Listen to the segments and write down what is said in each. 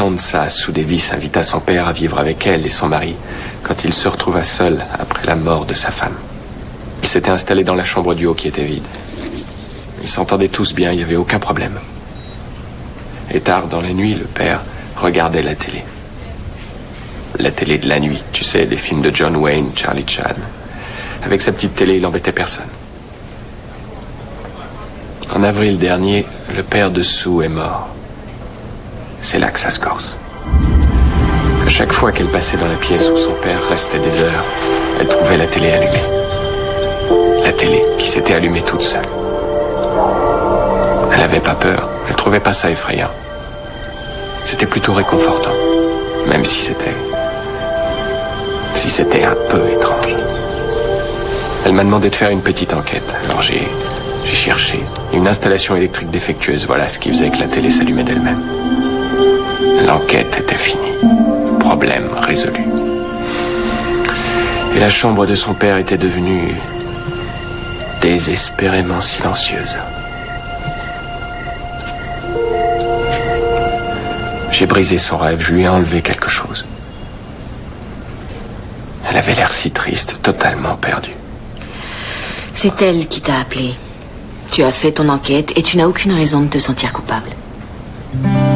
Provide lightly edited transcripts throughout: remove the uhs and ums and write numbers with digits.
temps de ça, Sue Davis invita son père à vivre avec elle et son mari quand il se retrouva seul après la mort de sa femme. Il s'était installé dans la chambre du haut qui était vide. Ils s'entendaient tous bien, il n'y avait aucun problème. Et tard dans la nuit, le père regardait la télé. La télé de la nuit, tu sais, les films de John Wayne, Charlie Chan. Avec sa petite télé, il n'embêtait personne. En avril dernier, le père de Sue est mort. C'est là que ça se corse. À chaque fois qu'elle passait dans la pièce où son père restait des heures, elle trouvait la télé allumée. La télé qui s'était allumée toute seule. Elle n'avait pas peur, elle trouvait pas ça effrayant. C'était plutôt réconfortant, même si c'était un peu étrange. Elle m'a demandé de faire une petite enquête, alors j'ai cherché une installation électrique défectueuse, voilà ce qui faisait que la télé s'allumait d'elle-même. L'enquête était finie, problème résolu. Et la chambre de son père était devenue désespérément silencieuse. J'ai brisé son rêve, je lui ai enlevé quelque chose. Elle avait l'air si triste, totalement perdue. C'est elle qui t'a appelé. Tu as fait ton enquête et tu n'as aucune raison de te sentir coupable.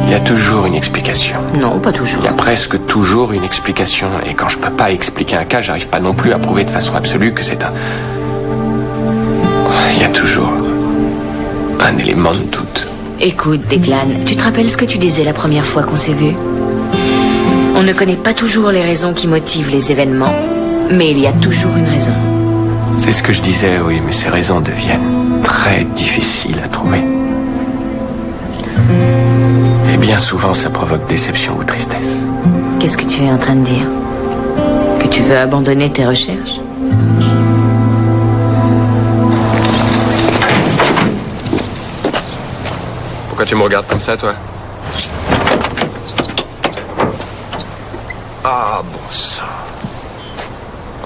Il y a toujours une explication. Non, pas toujours. Il y a presque toujours une explication. Et quand je peux pas expliquer un cas, j'arrive pas non plus à prouver de façon absolue que c'est un... Il y a toujours un élément de doute. Écoute, Declan, tu te rappelles ce que tu disais la première fois qu'on s'est vus? On ne connaît pas toujours les raisons qui motivent les événements, mais il y a toujours une raison. C'est ce que je disais, oui, mais ces raisons deviennent très difficiles à trouver. Et bien souvent, ça provoque déception ou tristesse. Qu'est-ce que tu es en train de dire? Que tu veux abandonner tes recherches? Pourquoi tu me regardes comme ça, toi? Ah, bon sang.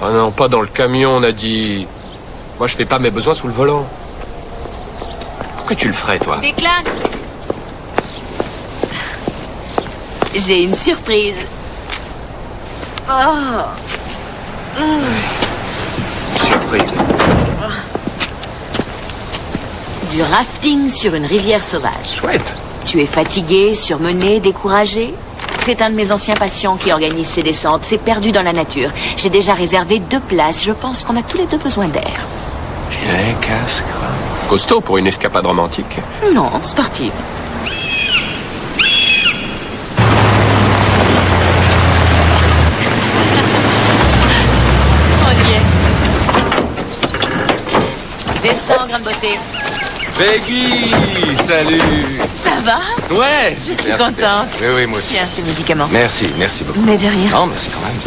Oh non, pas dans le camion, on a dit... Moi, je fais pas mes besoins sous le volant. Pourquoi tu le ferais, toi? Declan! J'ai une surprise. Oh. Surprise. Du rafting sur une rivière sauvage. Chouette. Tu es fatigué, surmené, découragé? C'est un de mes anciens patients qui organise ces descentes. C'est perdu dans la nature. J'ai déjà réservé 2 places. Je pense qu'on a tous les 2 besoin d'air. J'ai un casque. Costaud pour une escapade romantique. Non, sportive. On y est. Descends, grande beauté. Peggy, salut. Ça va? Ouais. Je suis contente. Oui, moi aussi. Tiens, tes médicaments. Merci beaucoup. Mais de rien. Non, merci quand même.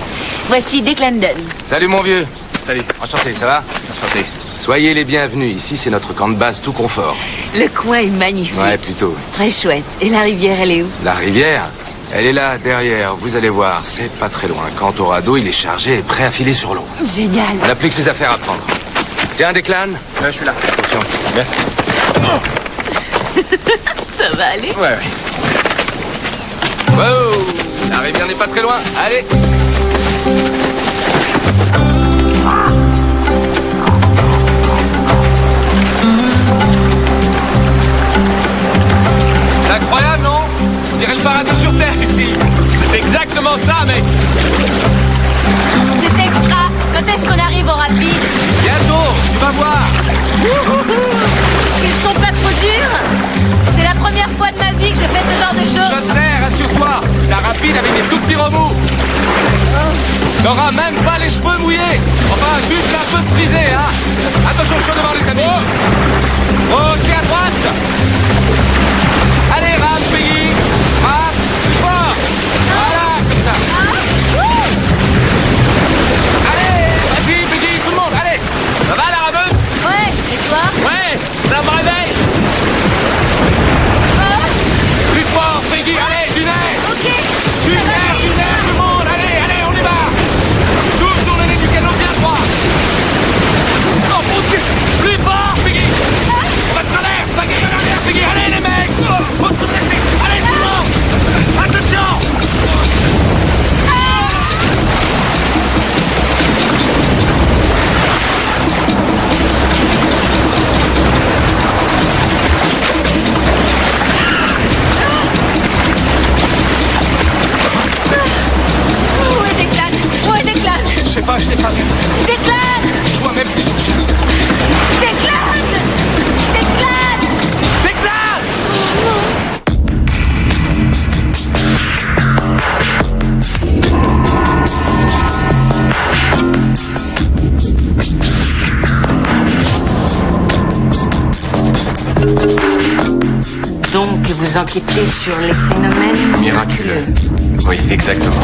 Voici Declan Dunn. Salut mon vieux. Salut. Enchanté, ça va? Enchanté. Soyez les bienvenus. Ici, c'est notre camp de base tout confort. Le coin est magnifique. Ouais, plutôt. Très chouette. Et la rivière, elle est où? La rivière, elle est là, derrière. Vous allez voir, c'est pas très loin. Quant au radeau, il est chargé et prêt à filer sur l'eau. Génial. On n'a plus que ses affaires à prendre. Tiens, Declan. Je suis là. Attention. Merci. Ça va aller? Ouais. Wow, la rivière n'est pas très loin. Allez. C'est incroyable, non? On dirait le paradis sur Terre ici. C'est exactement ça, mec. C'est extra. Quand est-ce qu'on arrive au rapide? Bientôt, tu vas voir. Ils sont pas trop durs? C'est la première fois de ma vie que je fais ce genre de choses. Je sais, rassure-toi. La rapide avec des tout petits remous. T'auras même pas les cheveux mouillés. Enfin, juste un peu frisé, hein. Attention, chaud devant les amis. Ok, à droite. Allez, rame, Peggy. Rame, plus fort. Voilà, comme ça. Allez, vas-y, Peggy, tout le monde, allez. Ça va, la rameuse? Ouais, et toi? Ouais, ça me réveille. Plus fort, Peggy, allez, du nerf. Ok. Du nerf, tout le monde, allez, on y va. Toujours le nez du canot bien droit. Oh mon Dieu, plus fort, Peggy. Pas de travers, Peggy, allez les mecs. Oh, Vous enquêtez sur les phénomènes Miraculeux. Oui, exactement.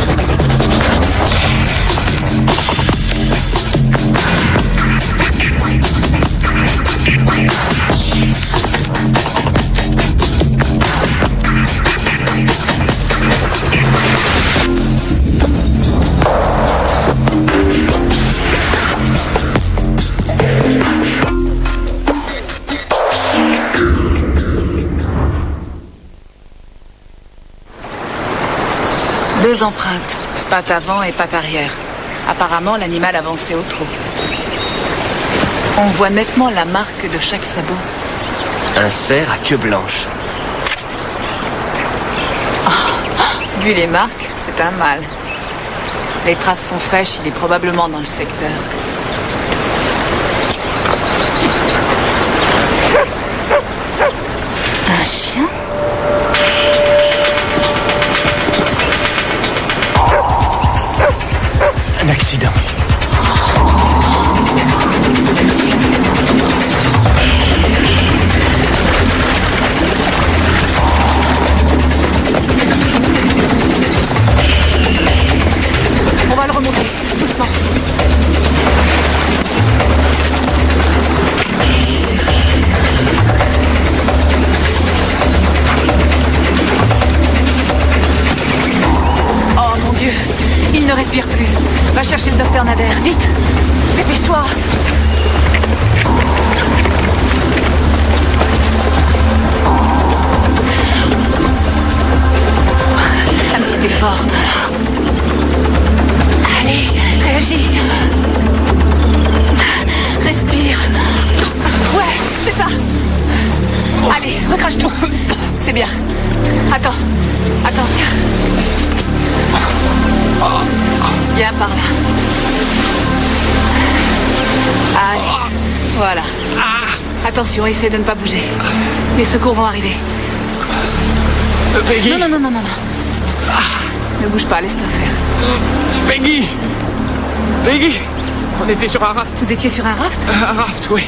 Deux empreintes, patte avant et patte arrière. Apparemment, l'animal avançait au trot. On voit nettement la marque de chaque sabot. Un cerf à queue blanche. Oh, vu les marques, c'est un mâle. Les traces sont fraîches, il est probablement dans le secteur. Un chien? Un accident. On va le remonter, doucement. Oh mon Dieu, il ne respire plus. Va chercher le docteur Nader, vite. Dépêche-toi. Un petit effort. Allez, réagis. Respire. Ouais, c'est ça. Allez, recrache tout. C'est bien. Attends, tiens. Viens par là. Allez, voilà. Attention, essaie de ne pas bouger. Les secours vont arriver. Peggy! Non. Ne bouge pas, laisse-le faire. Peggy! Peggy! On était sur un raft. Vous étiez sur un raft? Un raft, oui.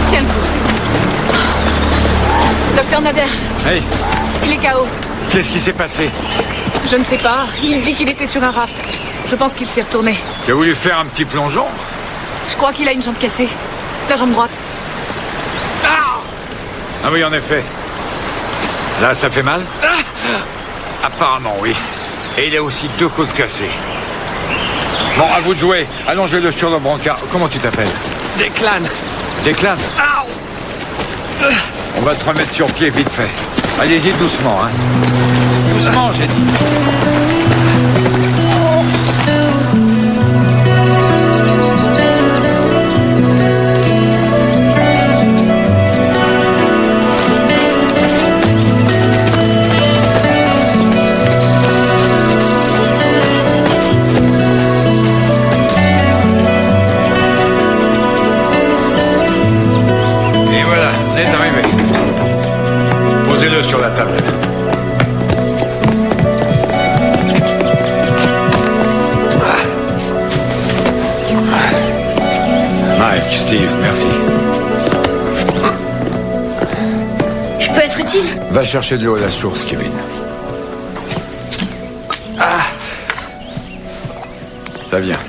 Tiens le coup. Docteur Nader, Hey, il est KO. qu'est-ce qui s'est passé? Je ne sais pas. Il dit qu'il était sur un raft. Je pense qu'il s'est retourné. Tu as voulu faire un petit plongeon? Je crois qu'il a une jambe cassée. La jambe droite. Ah oui, en effet. Là, ça fait mal? Apparemment, oui. Et il a aussi 2 côtes cassées. Bon, à vous de jouer. Allongez-le sur le brancard. Comment tu t'appelles? Declan. Declan? On va te remettre sur pied vite fait. Allez-y doucement, hein. Doucement, j'ai dit. Et voilà, on est arrivé. Posez-le sur la table. Mike, Steve, merci. Je peux être utile? Va chercher de l'eau à la source, Kevin. Ça vient.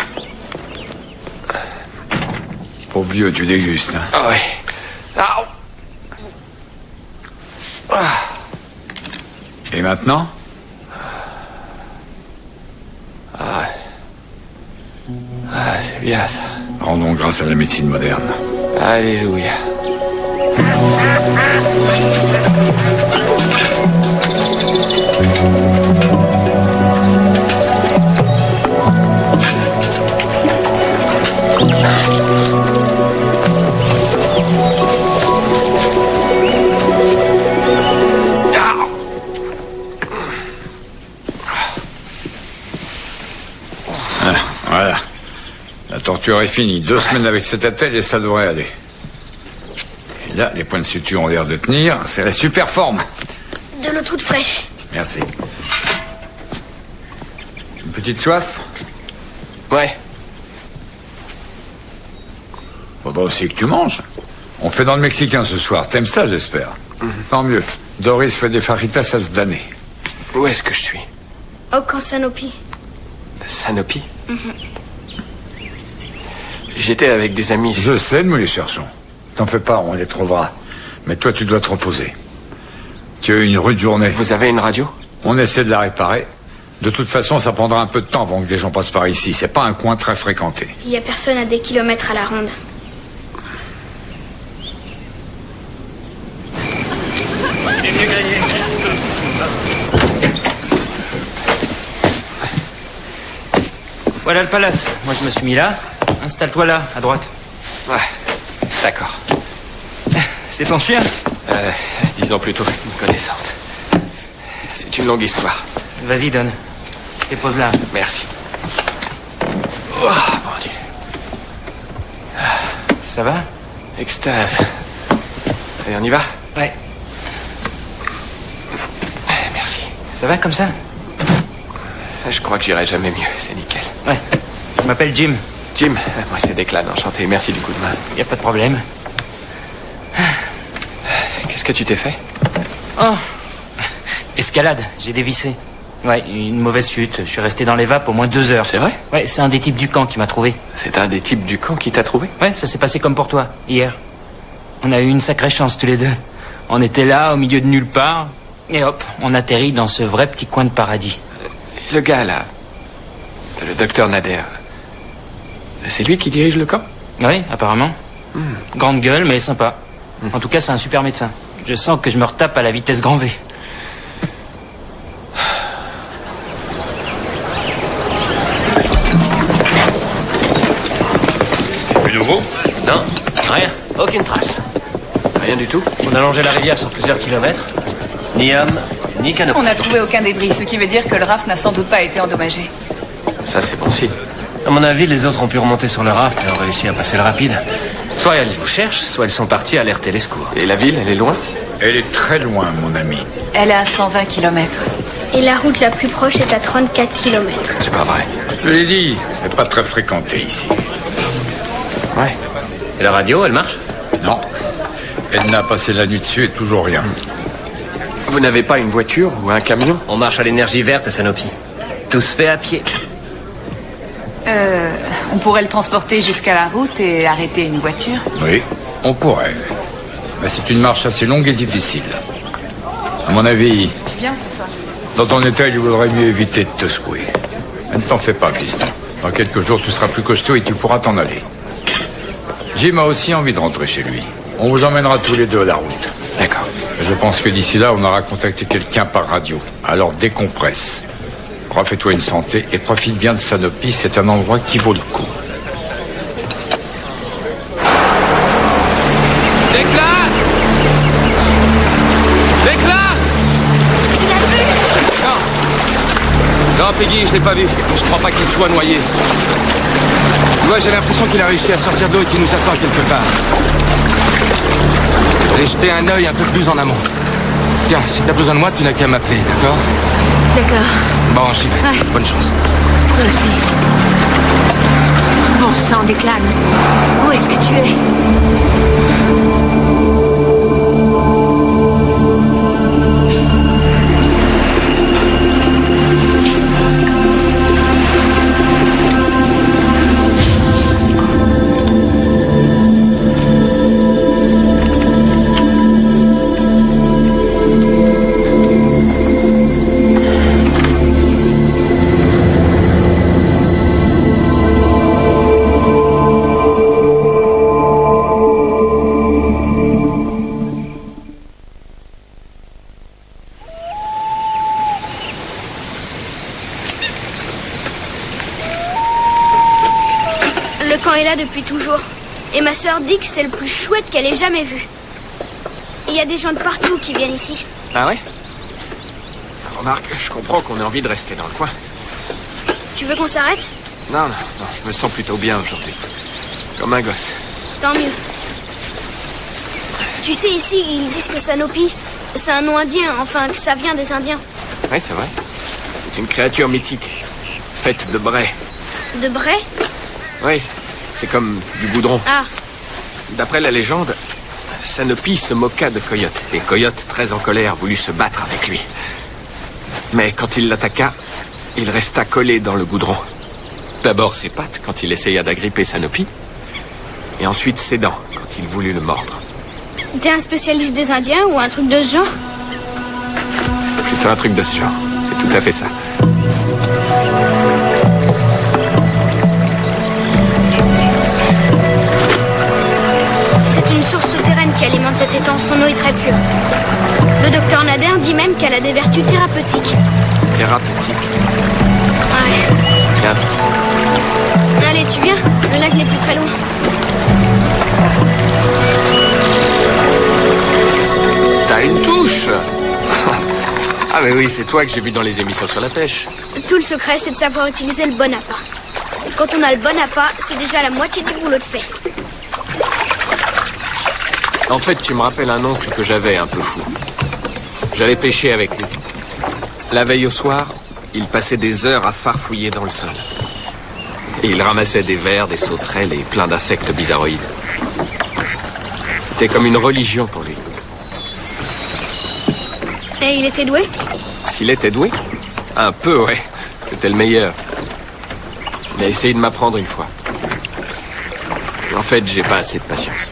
Pauvre vieux, tu dégustes, hein. Ah ouais. Et maintenant? C'est bien ça. Rendons grâce à la médecine moderne. Alléluia. Voilà. La torture est finie. 2 semaines avec cette attelle et ça devrait aller. Et là, les points de suture ont l'air de tenir. C'est la super forme. De l'eau toute fraîche. Merci. Une petite soif? Ouais. Faudra aussi que tu manges. On fait dans le mexicain ce soir. T'aimes ça, j'espère. Tant mieux. Doris fait des fajitas à se damner. Où est-ce que je suis? Au camp Sanopi. Sanopi? J'étais avec des amis. Je sais, nous les cherchons. T'en fais pas, on les trouvera. Mais toi, tu dois te reposer. Tu as eu une rude journée. Vous avez une radio? On essaie de la réparer. De toute façon, ça prendra un peu de temps avant que des gens passent par ici. C'est pas un coin très fréquenté. Il y a personne à des kilomètres à la ronde. Voilà le palace. Moi, je me suis mis là. Installe-toi là, à droite. Ouais, d'accord. C'est ton chien? Disons plutôt une connaissance. C'est une longue histoire. Vas-y, donne. Dépose là. Merci. Oh, mon Dieu. Ça va? Extase. Et on y va? Ouais. Merci. Ça va comme ça? Je crois que j'irai jamais mieux, c'est nickel. Ouais. Je m'appelle Jim. Jim, moi c'est Declan, enchanté. Merci du coup de main. Y a pas de problème. Qu'est-ce que tu t'es fait? Oh! Escalade, j'ai dévissé. Ouais, une mauvaise chute. Je suis resté dans les vapes au moins 2 heures. C'est vrai? Ouais, c'est un des types du camp qui m'a trouvé. C'est un des types du camp qui t'a trouvé? Ouais, ça s'est passé comme pour toi, hier. On a eu une sacrée chance tous les deux. On était là, au milieu de nulle part, et hop, on atterrit dans ce vrai petit coin de paradis. Le gars là, le docteur Nader, c'est lui qui dirige le camp? Oui, apparemment. Grande gueule, mais sympa. En tout cas, c'est un super médecin. Je sens que je me retape à la vitesse grand V. Du nouveau? Non, rien. Aucune trace. Rien du tout? On a longé la rivière sur plusieurs kilomètres. Ni homme, ni canot. On n'a trouvé aucun débris, ce qui veut dire que le raft n'a sans doute pas été endommagé. Ça c'est bon signe. À mon avis, les autres ont pu remonter sur le raft et ont réussi à passer le rapide. Soit elles vous cherchent, soit elles sont parties alerter les secours. Et la ville, elle est loin? Elle est très loin, mon ami. Elle est à 120 km. Et la route la plus proche est à 34 km. C'est pas vrai. Je l'ai dit, c'est pas très fréquenté ici. Ouais. Et la radio, elle marche? Non. Edna a passé la nuit dessus et toujours rien. Vous n'avez pas une voiture ou un camion? On marche à l'énergie verte à Sanopi. Tout se fait à pied. On pourrait le transporter jusqu'à la route et arrêter une voiture. Oui, on pourrait. Mais c'est une marche assez longue et difficile. À mon avis, Tu viens ce soir? dans ton état, il vaudrait mieux éviter de te secouer. Mais ne t'en fais pas, fiston. Dans quelques jours, tu seras plus costaud et tu pourras t'en aller. Jim a aussi envie de rentrer chez lui. On vous emmènera tous les deux à la route. D'accord. Je pense que d'ici là, on aura contacté quelqu'un par radio. Alors décompresse. Refais-toi une santé et profite bien de Sanopi, c'est un endroit qui vaut le coup. Déclare! Déclare! Non, Peggy, je l'ai pas vu. Je crois pas qu'il soit noyé. Ouais, j'ai l'impression qu'il a réussi à sortir d'eau et qu'il nous attend quelque part. Allez jeter un œil un peu plus en amont. Tiens, si t'as besoin de moi, tu n'as qu'à m'appeler, d'accord? D'accord. Bon, j'y vais. Ouais. Bonne chance. Toi aussi. Bon sang, Declan. Où est-ce que tu es? Le camp est là depuis toujours. Et ma sœur dit que c'est le plus chouette qu'elle ait jamais vu. Il y a des gens de partout qui viennent ici. Ah ouais? Remarque, je comprends qu'on ait envie de rester dans le coin. Tu veux qu'on s'arrête? Non, je me sens plutôt bien aujourd'hui. Comme un gosse. Tant mieux. Tu sais, ici, ils disent que Sanopi, c'est un nom indien, enfin que ça vient des Indiens. Oui, c'est vrai. C'est une créature mythique, faite de brais. De Bray? Oui, c'est comme du goudron. Ah, D'après la légende, Sanopi se moqua de Coyote. Et Coyote, très en colère, voulut se battre avec lui. Mais quand il l'attaqua, il resta collé dans le goudron. D'abord ses pattes, quand il essaya d'agripper Sanopi. Et ensuite ses dents, quand il voulut le mordre. T'es un spécialiste des Indiens ou un truc de ce genre? Plutôt un truc de ce genre. C'est tout à fait ça. C'est une source souterraine qui alimente cet étang. Son eau est très pure. Le docteur Nader dit même qu'elle a des vertus thérapeutiques. Thérapeutique. Ouais. Viens. Allez, tu viens? Le lac n'est plus très loin. T'as une touche. Ah mais oui, c'est toi que j'ai vu dans les émissions sur la pêche. Tout le secret, c'est de savoir utiliser le bon appât. Quand on a le bon appât, c'est déjà la moitié du boulot de fait. En fait, tu me rappelles un oncle que j'avais un peu fou. J'allais pêcher avec lui. La veille au soir, il passait des heures à farfouiller dans le sol. Et il ramassait des vers, des sauterelles et plein d'insectes bizarroïdes. C'était comme une religion pour lui. Et il était doué? S'il était doué? Un peu, ouais. C'était le meilleur. Il a essayé de m'apprendre une fois. En fait, j'ai pas assez de patience.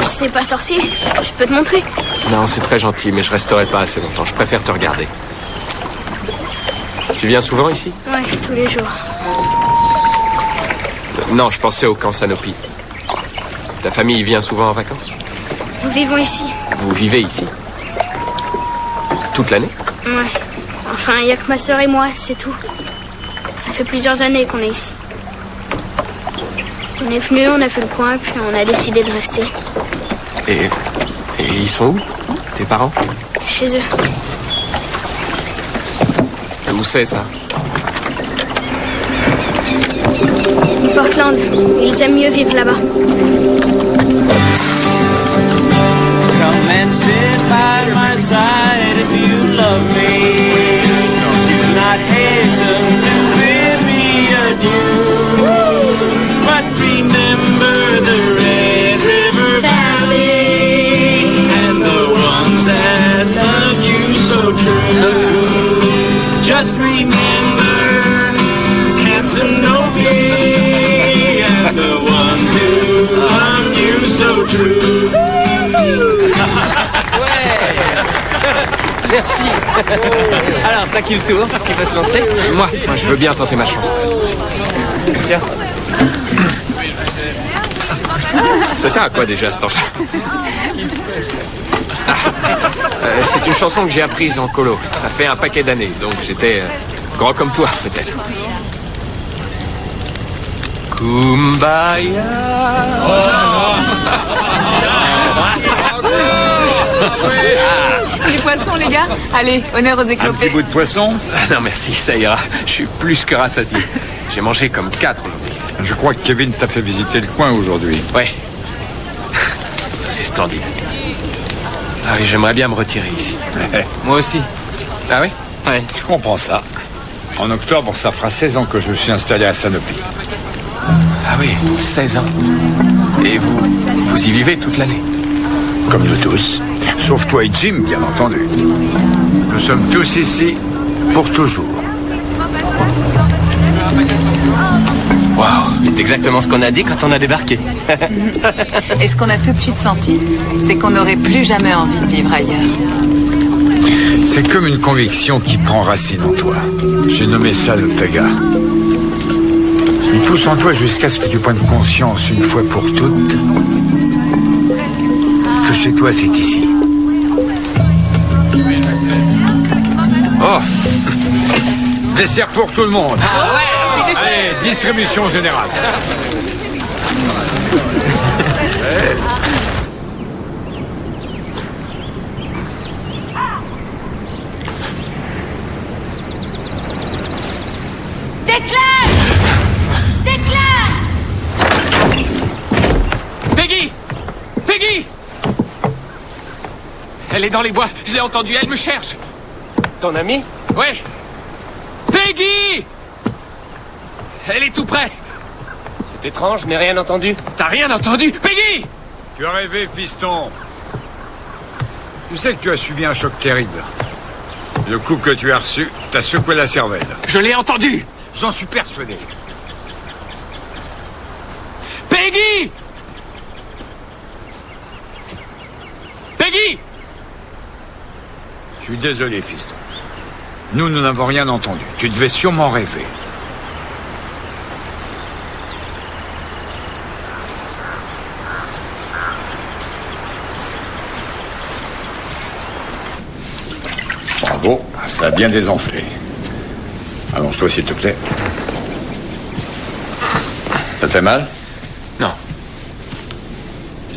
C'est pas sorcier. Je peux te montrer. Non, c'est très gentil, mais je resterai pas assez longtemps. Je préfère te regarder. Tu viens souvent ici? Ouais, tous les jours. Non, je pensais au camp Sanopi. Ta famille vient souvent en vacances? Nous vivons ici. Vous vivez ici? Toute l'année? Ouais. Enfin, il n'y a que ma sœur et moi, c'est tout. Ça fait plusieurs années qu'on est ici. On est venus, on a fait le coin, puis on a décidé de rester. Et ils sont où? Tes parents? Chez eux. Où c'est ça? Portland. Ils aiment mieux vivre là-bas. Come and sit by my side if you love me. Do not hasten to bid me adieu. But remember the Red River Valley and the ones that loved you so true. Just remember Camp Sanopi and the ones who loved you so true. Merci. Alors, c'est à qui le tour? Qui va se lancer? Moi, je veux bien tenter ma chance. Tiens. Ça sert à quoi déjà cet engin? C'est une chanson que j'ai apprise en colo. Ça fait un paquet d'années, donc j'étais grand comme toi, peut-être. Kumbaya. Les poissons, les gars. Allez, honneur aux Un petit éclopés. bout de poisson? Non, merci, ça ira. Je suis plus que rassasié. J'ai mangé comme 4 aujourd'hui. Je crois que Kevin t'a fait visiter le coin aujourd'hui. Ouais. C'est splendide. Ah oui, j'aimerais bien me retirer ici. Moi aussi. Ah oui? Ouais. Je comprends ça. En octobre, ça fera 16 ans que je suis installé à Sanopi. Ah oui, 16 ans. Et vous y vivez toute l'année? Comme nous tous. Sauf toi et Jim, bien entendu. Nous sommes tous ici pour toujours. Waouh, c'est exactement ce qu'on a dit quand on a débarqué. Et ce qu'on a tout de suite senti, c'est qu'on n'aurait plus jamais envie de vivre ailleurs. C'est comme une conviction qui prend racine en toi. J'ai nommé ça le Pega. Il pousse en toi jusqu'à ce que tu prennes conscience une fois pour toutes que chez toi c'est ici. Oh! Dessert pour tout le monde. Ah ouais, un petit dessert. Allez, distribution générale. Peggy! Peggy! Elle est dans les bois, je l'ai entendue, elle me cherche. Ton ami? Ouais. Peggy! Elle est tout près. C'est étrange, je n'ai rien entendu. T'as rien entendu? Peggy! Tu as rêvé, fiston. Tu sais que tu as subi un choc terrible. Le coup que tu as reçu t'a secoué la cervelle. Je l'ai entendu. J'en suis persuadé. Peggy! Peggy! Je suis désolé, fiston. Nous n'avons rien entendu. Tu devais sûrement rêver. Bravo, ça a bien désenflé. Allonge-toi, s'il te plaît. Ça te fait mal? Non.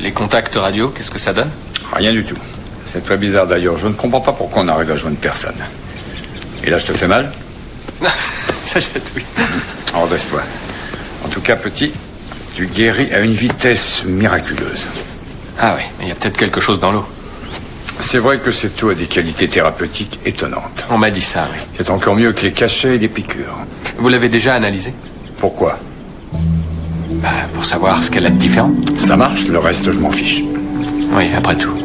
Les contacts radio, qu'est-ce que ça donne? Rien du tout. C'est très bizarre d'ailleurs. Je ne comprends pas pourquoi on arrive à joindre personne. Et là, je te fais mal? Ça chatouille. Redresse-toi. En tout cas, petit, tu guéris à une vitesse miraculeuse. Ah oui, il y a peut-être quelque chose dans l'eau. C'est vrai que cette eau a des qualités thérapeutiques étonnantes. On m'a dit ça, oui. C'est encore mieux que les cachets et les piqûres. Vous l'avez déjà analysé? Pourquoi? Pour savoir ce qu'elle a de différent. Ça marche, le reste, je m'en fiche. Oui, après tout.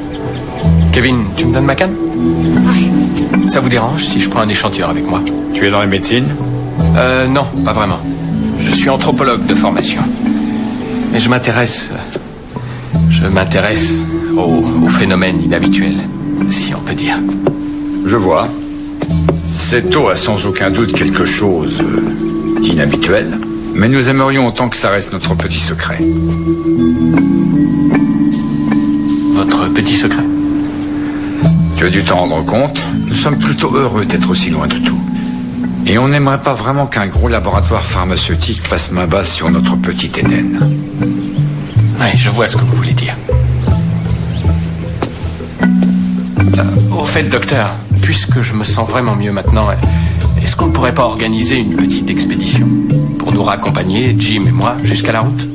Kevin, tu me donnes ma canne? Oui. Ça vous dérange si je prends un échantillon avec moi? Tu es dans la médecine? Non, pas vraiment. Je suis anthropologue de formation. Mais je m'intéresse aux phénomènes inhabituels, si on peut dire. Je vois. Cette eau a sans aucun doute quelque chose d'inhabituel, mais nous aimerions autant que ça reste notre petit secret. Votre petit secret? Tu as dû t'en rendre compte, nous sommes plutôt heureux d'être aussi loin de tout. Et on n'aimerait pas vraiment qu'un gros laboratoire pharmaceutique fasse main basse sur notre petit Éden. Oui, je vois ce que vous voulez dire. Au fait, docteur, puisque je me sens vraiment mieux maintenant, est-ce qu'on ne pourrait pas organiser une petite expédition pour nous raccompagner, Jim et moi, jusqu'à la route?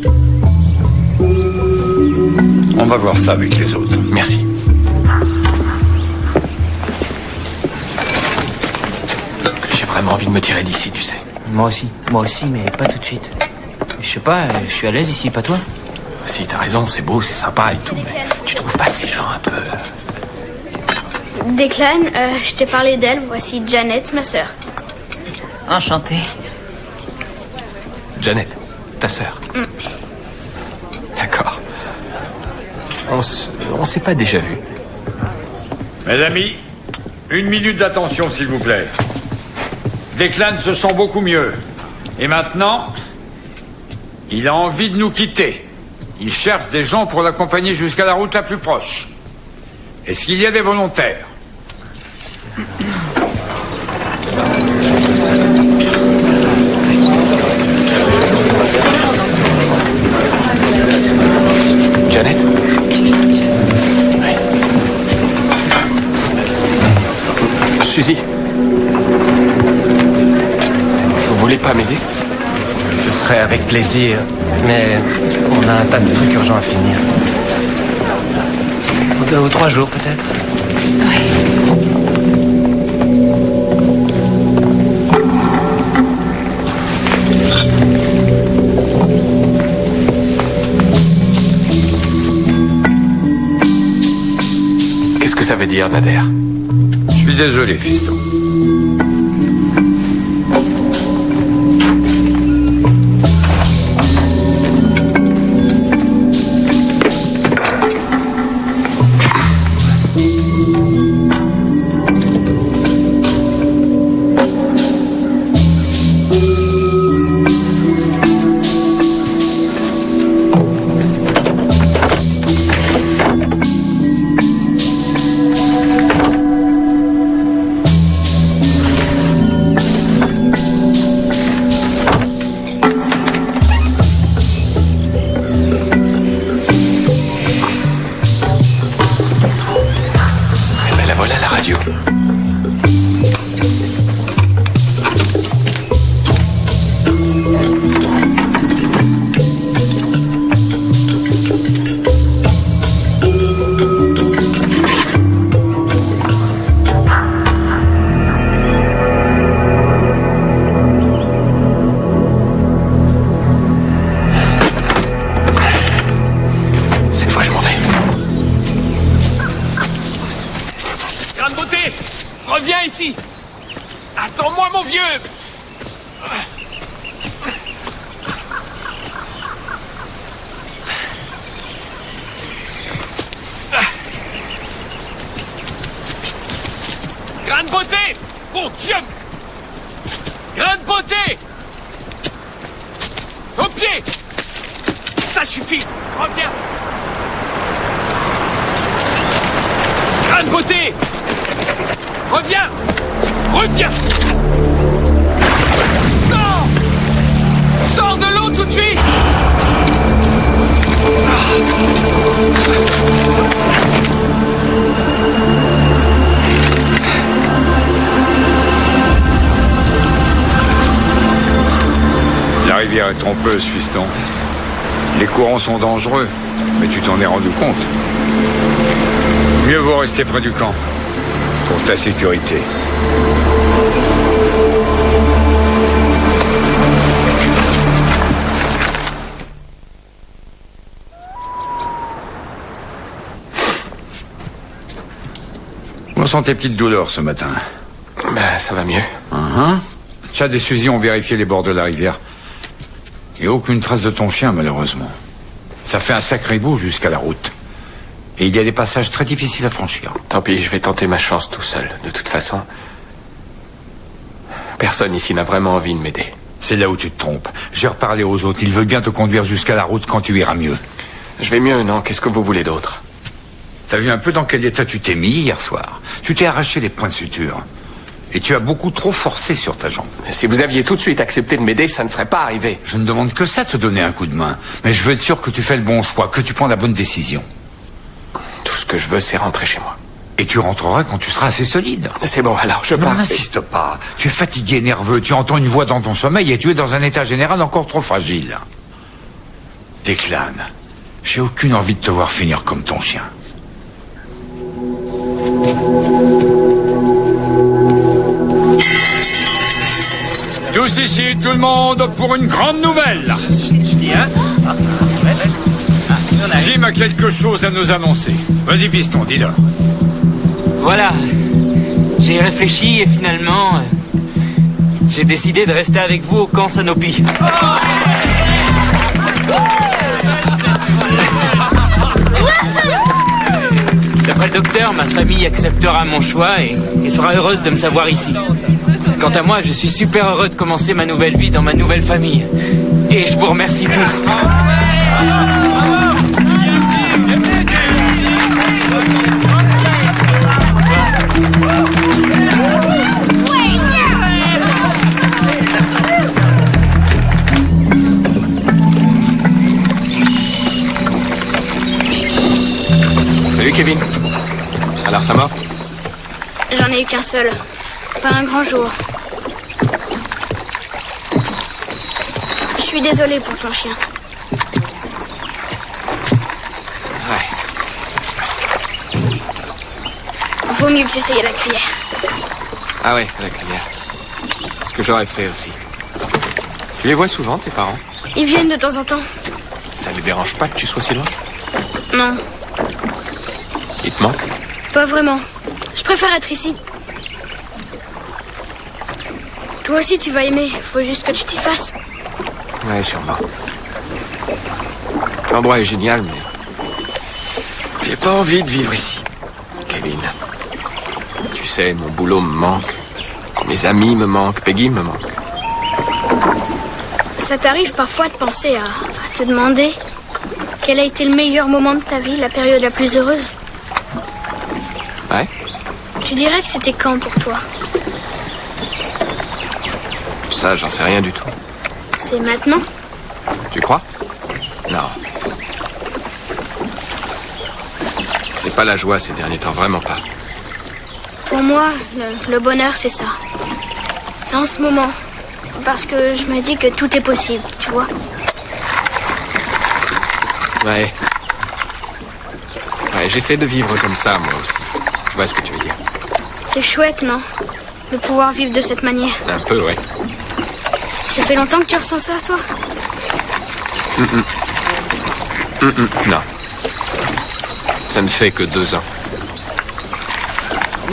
On va voir ça avec les autres. Merci. J'ai vraiment envie de me tirer d'ici, tu sais. Moi aussi, mais pas tout de suite. Je sais pas, je suis à l'aise ici, pas toi? Si, t'as raison, c'est beau, c'est sympa et tout, mais tu trouves pas ces gens un peu... Declan, je t'ai parlé d'elle. Voici Janet, ma sœur. Enchantée. Janet, ta sœur. D'accord. On s'est pas déjà vu. Mes amis, 1 minute d'attention, s'il vous plaît. Declan se sent beaucoup mieux. Et maintenant, il a envie de nous quitter. Il cherche des gens pour l'accompagner jusqu'à la route la plus proche. Est-ce qu'il y a des volontaires? Janet? Oui. Suzy? Vous voulez pas m'aider? Ce serait avec plaisir, mais on a un tas de trucs urgents à finir. 2 ou 3 jours peut-être. Qu'est-ce que ça veut dire, Nader? Je suis désolé, fiston. Cette fois, je m'en vais. Reviens ici. Attends-moi, mon vieux. Grain de beauté. Bon Dieu. Grain de beauté. Au pied. Ça suffit. Reviens. Grain de beauté. Reviens. Reviens. Non. Sors de l'eau tout de suite. La rivière est trompeuse, fiston. Les courants sont dangereux, mais tu t'en es rendu compte. Mieux vaut rester près du camp, pour ta sécurité. Comment sont tes petites douleurs ce matin? Ben, ça va mieux. Chad et Suzy ont vérifié les bords de la rivière. Et aucune trace de ton chien, malheureusement. Ça fait un sacré bout jusqu'à la route. Et il y a des passages très difficiles à franchir. Tant pis, je vais tenter ma chance tout seul. De toute façon, personne ici n'a vraiment envie de m'aider. C'est là où tu te trompes. J'ai reparlé aux autres. Ils veulent bien te conduire jusqu'à la route quand tu iras mieux. Je vais mieux, non? Qu'est-ce que vous voulez d'autre? T'as vu un peu dans quel état tu t'es mis hier soir? Tu t'es arraché les points de suture. Et tu as beaucoup trop forcé sur ta jambe. Si vous aviez tout de suite accepté de m'aider, ça ne serait pas arrivé. Je ne demande que ça, te donner un coup de main. Mais je veux être sûr que tu fais le bon choix, que tu prends la bonne décision. Tout ce que je veux, c'est rentrer chez moi. Et tu rentreras quand tu seras assez solide. C'est bon, alors je Non, pars. n'insiste pas. Tu es fatigué, nerveux, tu entends une voix dans ton sommeil et tu es dans un état général encore trop fragile. Declan, j'ai aucune envie de te voir finir comme ton chien. Tous ici, tout le monde, pour une grande nouvelle. Jim a quelque chose à nous annoncer. Vas-y, piston, dis-le. Voilà. J'ai réfléchi et finalement, j'ai décidé de rester avec vous au camp Sanopi. D'après le docteur, ma famille acceptera mon choix et sera heureuse de me savoir ici. Quant à moi, je suis super heureux de commencer ma nouvelle vie dans ma nouvelle famille. Et je vous remercie tous. Salut Kevin. Alors ça va? J'en ai eu qu'un seul. Pas un grand jour. Je suis désolée pour ton chien. Ouais. Vaut mieux que j'essaye à la cuillère. Ah ouais, la cuillère. C'est ce que j'aurais fait aussi. Tu les vois souvent, tes parents? Ils viennent de temps en temps. Ça les dérange pas que tu sois si loin? Non, Ils te manquent? pas vraiment. Je préfère être ici. Toi aussi, tu vas aimer. Faut juste que tu t'y fasses. Ouais, sûrement. L'endroit est génial, mais j'ai pas envie de vivre ici, Kevin. Tu sais, mon boulot me manque. Mes amis me manquent. Peggy me manque. Ça t'arrive parfois de penser à te demander quel a été le meilleur moment de ta vie, la période la plus heureuse? Ouais? Tu dirais que c'était quand pour toi? Ça, j'en sais rien du tout. C'est maintenant? Tu crois? Non. C'est pas la joie ces derniers temps, vraiment pas. Pour moi, le bonheur, c'est ça. C'est en ce moment. Parce que je me dis que tout est possible, tu vois. Ouais. Ouais, j'essaie de vivre comme ça, moi aussi. Je vois ce que tu veux dire. C'est chouette, non? De pouvoir vivre de cette manière. Un peu, ouais. Ça fait longtemps que tu ressens ça, toi? Non. Ça ne fait que 2 ans.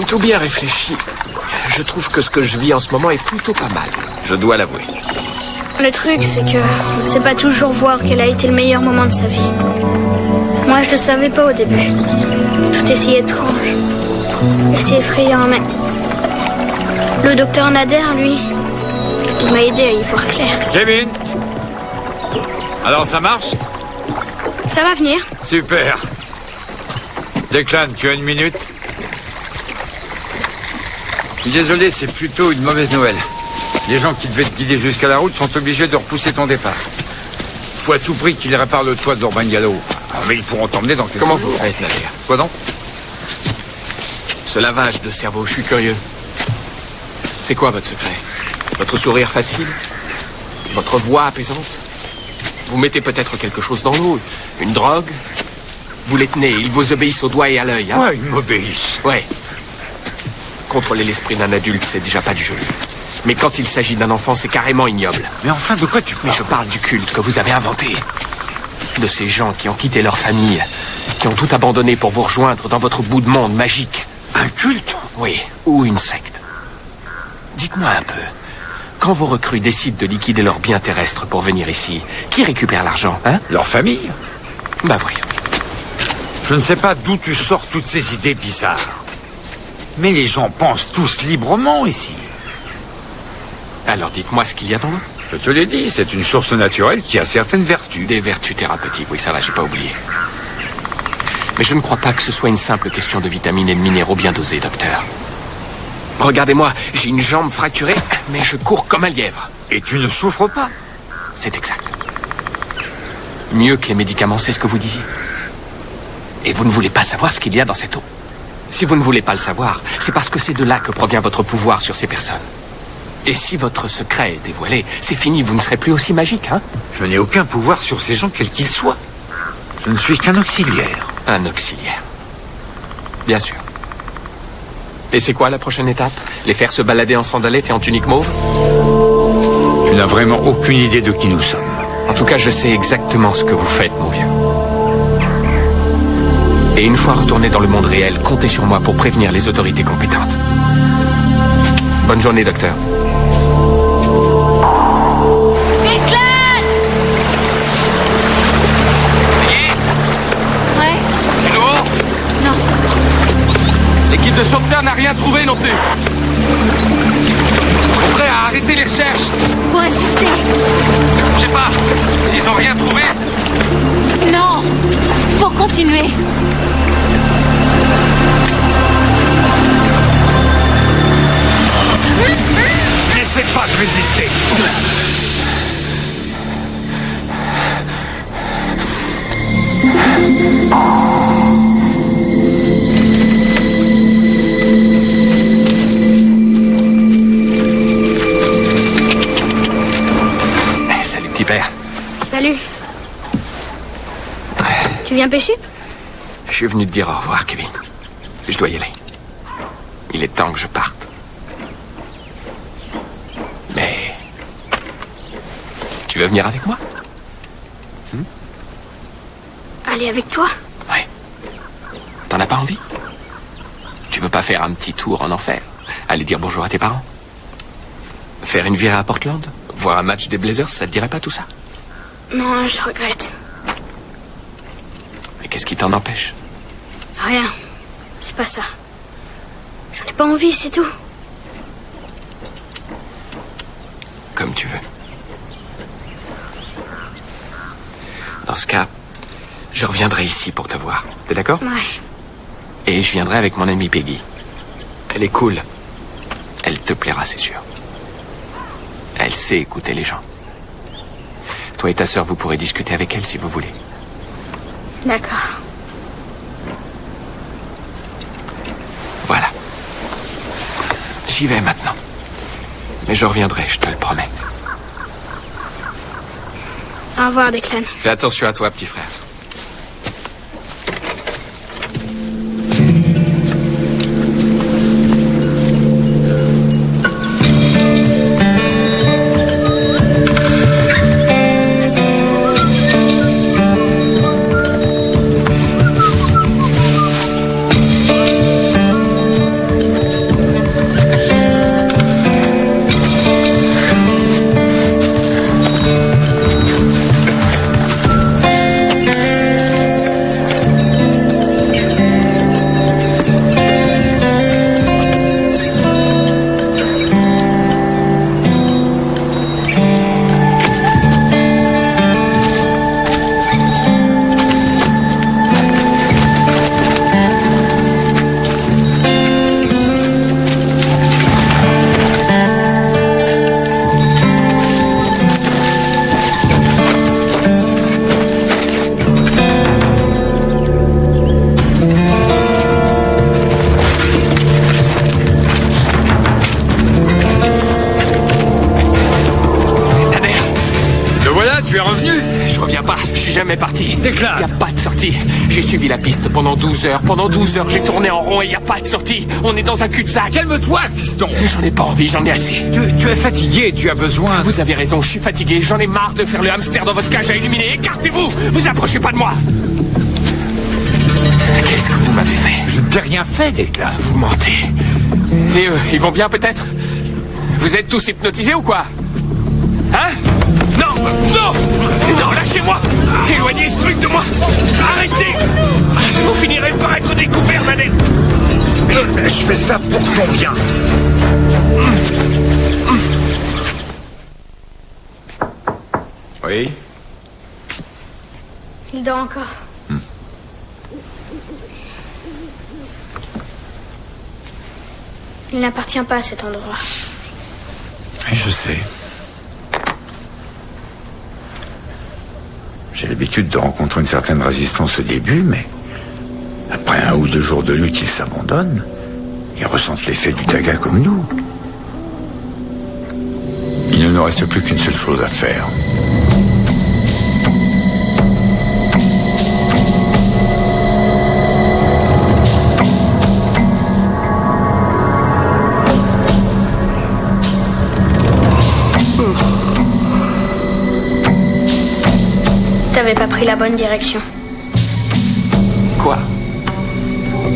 Tout bien réfléchi. Je trouve que ce que je vis en ce moment est plutôt pas mal. Je dois l'avouer. Le truc, c'est que on ne sait pas toujours voir quel a été le meilleur moment de sa vie. Moi, je le savais pas au début. Tout est si étrange et si effrayant, mais le docteur Nader, lui, il m'a aidé à y voir clair. Kevin. Alors ça marche? Ça va venir. Super. Declan, tu as une minute? Je suis désolé, c'est plutôt une mauvaise nouvelle. Les gens qui devaient te guider jusqu'à la route sont obligés de repousser ton départ. Faut à tout prix qu'ils réparent le toit de leur bungalow. Ah, mais ils pourront t'emmener dans quelques Comment jours. vous faites, Nader? Quoi donc? Ce lavage de cerveau, je suis curieux. C'est quoi votre secret? Votre sourire facile? Votre voix apaisante? Vous mettez peut-être quelque chose dans l'eau? Une drogue? Vous les tenez, ils vous obéissent au doigt et à l'œil, hein? Ouais, ils m'obéissent. Ouais. Contrôler l'esprit d'un adulte, c'est déjà pas du joli. Mais quand il s'agit d'un enfant, c'est carrément ignoble. Mais enfin, de quoi tu parles? Mais je parle du culte que vous avez inventé. De ces gens qui ont quitté leur famille, qui ont tout abandonné pour vous rejoindre dans votre bout de monde magique. Un culte? Oui, ou une secte. Dites-moi un peu, quand vos recrues décident de liquider leurs biens terrestres pour venir ici, qui récupère l'argent, hein? Leur famille? Bah voyons. Je ne sais pas d'où tu sors toutes ces idées bizarres. Mais les gens pensent tous librement ici. Alors dites-moi ce qu'il y a dans l'eau. Je te l'ai dit, c'est une source naturelle qui a certaines vertus. Des vertus thérapeutiques, oui, ça va, j'ai pas oublié. Mais je ne crois pas que ce soit une simple question de vitamines et de minéraux bien dosés, docteur. Regardez-moi, j'ai une jambe fracturée, mais je cours comme un lièvre. Et tu ne souffres pas? C'est exact. Mieux que les médicaments, c'est ce que vous disiez. Et vous ne voulez pas savoir ce qu'il y a dans cette eau. Si vous ne voulez pas le savoir, c'est parce que c'est de là que provient votre pouvoir sur ces personnes. Et si votre secret est dévoilé, c'est fini, vous ne serez plus aussi magique, hein? Je n'ai aucun pouvoir sur ces gens, quels qu'ils soient. Je ne suis qu'un auxiliaire. Un auxiliaire. Bien sûr. Et c'est quoi la prochaine étape? Les faire se balader en sandalettes et en tunique mauve? Tu n'as vraiment aucune idée de qui nous sommes. En tout cas, je sais exactement ce que vous faites, mon vieux. Et une fois retourné dans le monde réel, comptez sur moi pour prévenir les autorités compétentes. Bonne journée, docteur. Declan! Ouais? C'est nouveau? Non. L'équipe de sauveteurs n'a rien trouvé non plus. Ils sont prêts à arrêter les recherches. Faut assister. Je sais pas, ils ont rien trouvé. Non! Faut continuer. N'essaie pas de résister. Salut, petit père. Salut. Tu viens pêcher? Je suis venu te dire au revoir, Kevin. Je dois y aller. Il est temps que je parte. Mais... Tu veux venir avec moi? Aller avec toi? Ouais. T'en as pas envie? Tu veux pas faire un petit tour en enfer? Aller dire bonjour à tes parents? Faire une virée à Portland? Voir un match des Blazers, ça te dirait pas tout ça? Non, je regrette. Mais qu'est-ce qui t'en empêche? Rien. C'est pas ça. J'en ai pas envie, c'est tout. Comme tu veux. Dans ce cas, je reviendrai ici pour te voir. T'es d'accord? Ouais. Et je viendrai avec mon amie Peggy. Elle est cool. Elle te plaira, c'est sûr. Elle sait écouter les gens. Toi et ta sœur, vous pourrez discuter avec elle si vous voulez. D'accord. Voilà. J'y vais maintenant. Mais je reviendrai, je te le promets. Au revoir, Declan. Fais attention à toi, petit frère. jamais parti. Déclare. Il n'y a pas de sortie. J'ai suivi la piste pendant 12 heures. Pendant 12 heures, j'ai tourné en rond et il n'y a pas de sortie. On est dans un cul-de-sac. Calme-toi, fiston. J'en ai pas envie, j'en ai assez. Tu es fatigué, tu as besoin... Vous avez raison, je suis fatigué. J'en ai marre de faire le hamster dans votre cage à illuminer. Écartez-vous. Vous approchez pas de moi. Qu'est-ce que vous m'avez fait? Je ne t'ai rien fait, Déclare. Vous mentez. Et eux, ils vont bien peut-être? Vous êtes tous hypnotisés ou quoi? Hein? Non! Non! Non, lâchez-moi! Éloignez ce truc de moi! Arrêtez! Vous finirez par être découvert, Manette! Je fais ça pour ton bien. Oui? Il dort encore. Il n'appartient pas à cet endroit. Je sais. J'ai l'habitude de rencontrer une certaine résistance au début, mais après 1 ou 2 jours de lutte, ils s'abandonnent. Ils ressentent l'effet du taga comme nous. Il ne nous reste plus qu'une seule chose à faire. T'avais pas pris la bonne direction. Quoi?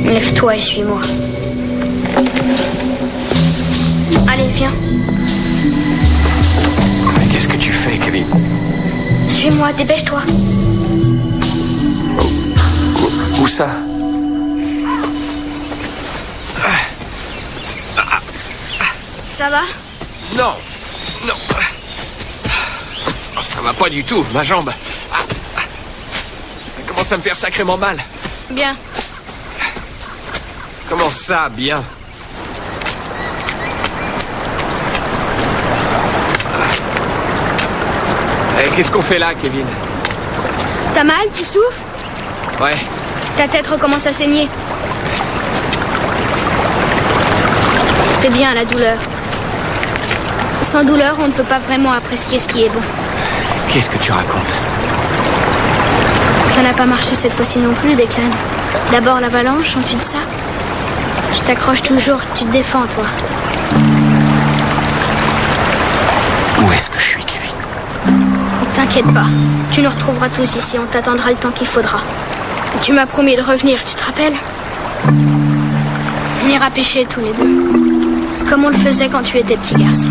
Lève-toi et suis-moi. Allez, viens. Mais qu'est-ce que tu fais, Kevin? Suis-moi, dépêche-toi. Où ça? Ça va? Non! Non! Oh, ça va pas du tout, ma jambe. Ça commence à me faire sacrément mal. Bien. Comment ça, bien? Qu'est-ce qu'on fait là, Kevin? T'as mal? Tu souffres? Ouais. Ta tête recommence à saigner. C'est bien la douleur. Sans douleur, on ne peut pas vraiment apprécier ce qui est bon. Qu'est-ce que tu racontes? Ça n'a pas marché cette fois-ci non plus, Declan. D'abord l'avalanche, ensuite ça. Je t'accroche toujours, tu te défends, toi. Où est-ce que je suis, Kevin? T'inquiète pas, tu nous retrouveras tous ici, on t'attendra le temps qu'il faudra. Tu m'as promis de revenir, tu te rappelles? On ira pêcher tous les deux. Comme on le faisait quand tu étais petit garçon.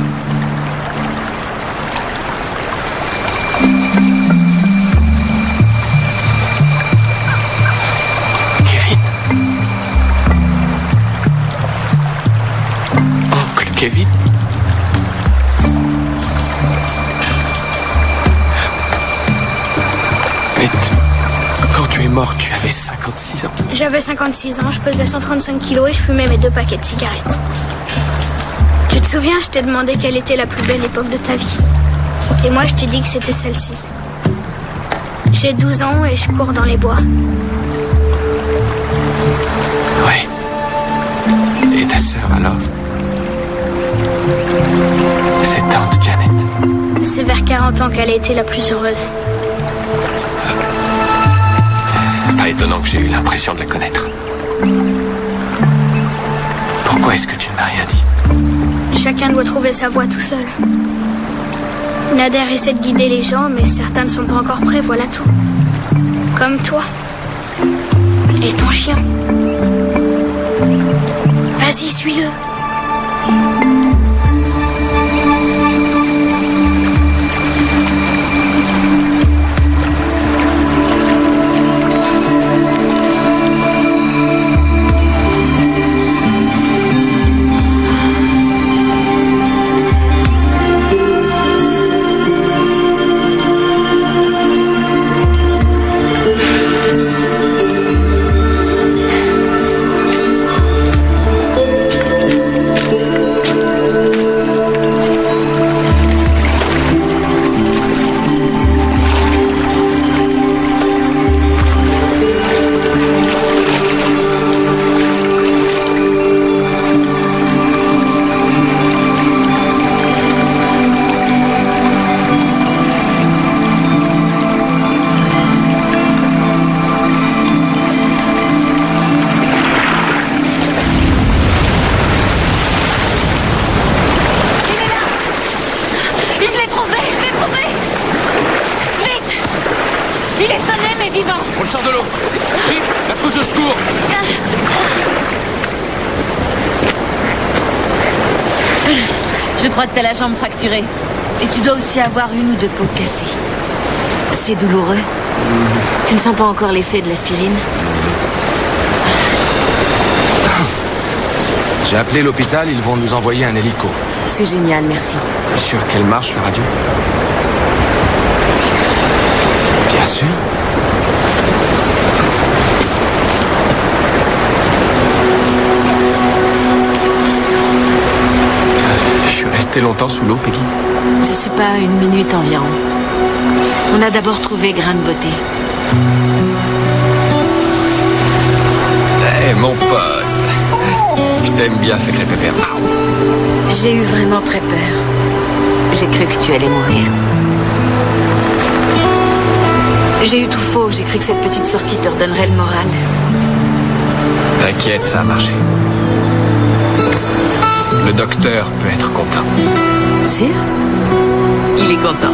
Kevin? Oncle Kevin? Mais quand tu es mort, tu avais 56 ans. J'avais 56 ans, je pesais 135 kilos et je fumais mes 2 paquets de cigarettes. Tu te souviens, je t'ai demandé quelle était la plus belle époque de ta vie. Et moi, je t'ai dit que c'était celle-ci. J'ai 12 ans et je cours dans les bois. Ouais. Et ta sœur, alors? C'est tante Janet. C'est vers 40 ans qu'elle a été la plus heureuse. Pas étonnant que j'ai eu l'impression de la connaître. Pourquoi est-ce que tu ne m'as rien dit? Chacun doit trouver sa voie tout seul. Nader essaie de guider les gens, mais certains ne sont pas encore prêts, voilà tout. Comme toi. Et ton chien. Vas-y, suis-le. On le sort de l'eau. Vite, la trousse de secours. Je crois que t'as la jambe fracturée. Et tu dois aussi avoir une ou deux côtes cassées. C'est douloureux. Tu ne sens pas encore l'effet de l'aspirine? J'ai appelé l'hôpital, ils vont nous envoyer un hélico. C'est génial, merci. T'es sûr qu'elle marche, la radio? Bien sûr. Je suis resté longtemps sous l'eau, Peggy. Je sais pas, 1 minute environ. On a d'abord trouvé Grain de Beauté. Eh, mon pote. Je t'aime bien, Sacré Pépère. J'ai eu vraiment très peur. J'ai cru que tu allais mourir. J'ai eu tout faux. J'ai cru que cette petite sortie te redonnerait le moral. T'inquiète, ça a marché. Le docteur peut être content. Sûr? Il est content.